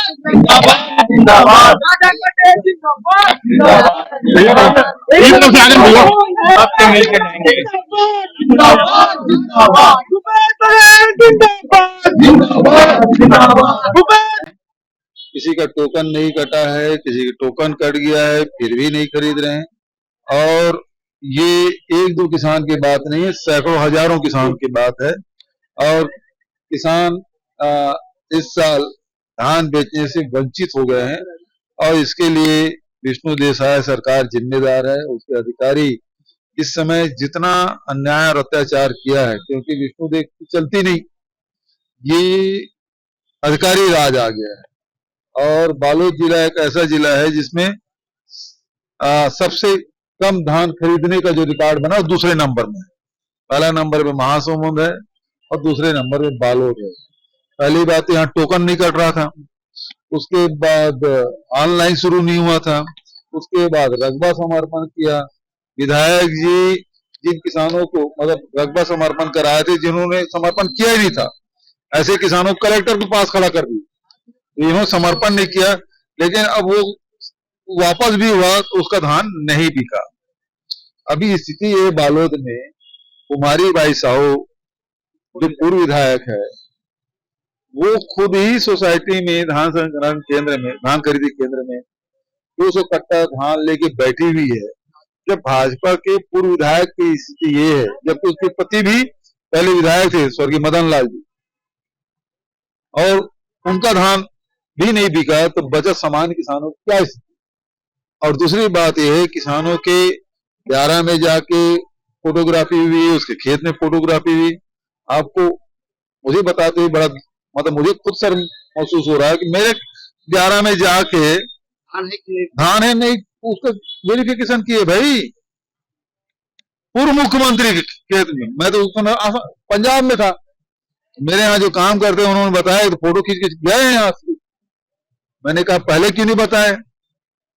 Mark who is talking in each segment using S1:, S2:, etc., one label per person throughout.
S1: जिंदाबाद जिंदाबाद। एक तरफ से आगे भैया, आपसे मिलकर जाएंगे। जिंदाबाद जिंदाबाद जिंदाबाद जिंदाबाद।
S2: किसी का टोकन नहीं कटा है, किसी का टोकन कट गया है, फिर भी नहीं खरीद रहे हैं। और ये एक दो किसान की बात नहीं है, सैकड़ों हजारों किसान की बात है। और किसान इस साल धान बेचने से वंचित हो गए हैं और इसके लिए विष्णु देसाई सरकार जिम्मेदार है। उसके अधिकारी इस समय जितना अन्याय और अत्याचार किया है, क्योंकि विष्णु देश चलती नहीं, ये अधिकारी राज आ गया है। और बालोद जिला एक ऐसा जिला है जिसमें सबसे कम धान खरीदने का जो रिकॉर्ड बना वो दूसरे नंबर में है। पहला नंबर पे महासमुंद है और दूसरे नंबर पे बालोद है। पहली बात यहाँ टोकन नहीं कट रहा था, उसके बाद ऑनलाइन शुरू नहीं हुआ था, उसके बाद रकबा समर्पण किया। विधायक जी जिन किसानों को मतलब रकबा समर्पण कराए थे, जिन्होंने समर्पण किया ही नहीं था, ऐसे किसानों को कलेक्टर के पास खड़ा कर दिया। इन्होंने समर्पण नहीं किया, लेकिन अब वो वापस भी हुआ तो उसका धान नहीं बिका। अभी स्थिति ये बालोद में कुमारी बाई साहू जो पूर्व विधायक है, वो खुद ही सोसाइटी में धान संग्रहण केंद्र में, धान खरीदी केंद्र में 200 कट्टा धान लेके बैठी हुई है। जब भाजपा के पूर्व विधायक की स्थिति ये है, जबकि उसके पति भी पहले विधायक थे स्वर्गीय मदन लाल जी, और उनका धान भी नहीं बिका, तो बचा सामान्य किसानों की क्या स्थिति। और दूसरी बात यह है, किसानों के 11 में जाके फोटोग्राफी हुई, उसके खेत में फोटोग्राफी हुई। आपको मुझे बताते हुए बड़ा मतलब मुझे खुद शर्म महसूस हो रहा है कि मेरे 11 में जाके धान है नहीं, उसका वेरिफिकेशन किए भाई पूर्व मुख्यमंत्री के खेत में। मैं तो पंजाब में था, मेरे यहाँ जो काम करते हैं उन्होंने बताया, तो फोटो खींच के गए हैं यहाँ से। मैंने कहा पहले क्यों नहीं बताया,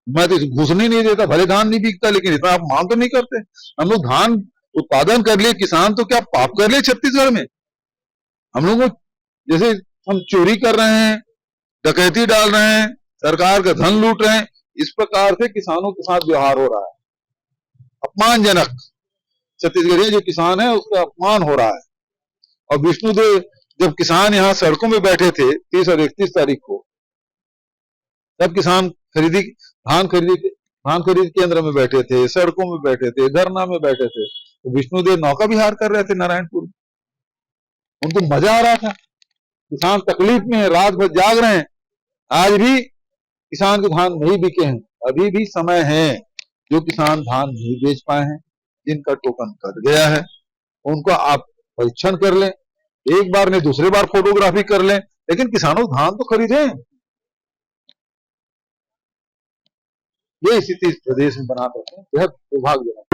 S2: मैं तो घुसने नहीं देता, भले धान नहीं बिकता, लेकिन इतना आप मांग तो नहीं करते। हम लोग धान उत्पादन कर लिए, किसान तो क्या पाप कर लिए छत्तीसगढ़ में। हम लोग जैसे हम चोरी कर रहे हैं, डकैती डाल रहे हैं, सरकार का धन लूट रहे हैं, इस प्रकार से किसानों के साथ व्यवहार हो रहा है। अपमानजनक, छत्तीसगढ़ी जो किसान है उसका अपमान हो रहा है। और विष्णुदेव जब किसान यहाँ सड़कों में बैठे थे 30 और 31 तारीख को, तब किसान धान खरीद केंद्र में बैठे थे, सड़कों में बैठे थे, धरना में बैठे थे, तो विष्णुदेव नौका विहार कर रहे थे नारायणपुर में। उनको मजा आ रहा था। किसान तकलीफ में है, रात भर जाग रहे हैं। आज भी किसान के धान नहीं बिके हैं, अभी भी समय है। जो किसान धान नहीं बेच पाए हैं, जिनका टोकन कट गया है, उनको आप परीक्षण कर लें, एक बार नहीं दूसरी बार फोटोग्राफी कर लें, लेकिन किसानों को धान तो खरीदें। ये स्थिति इस प्रदेश में बना देते हैं, बेहद दुर्भाग्यजनक।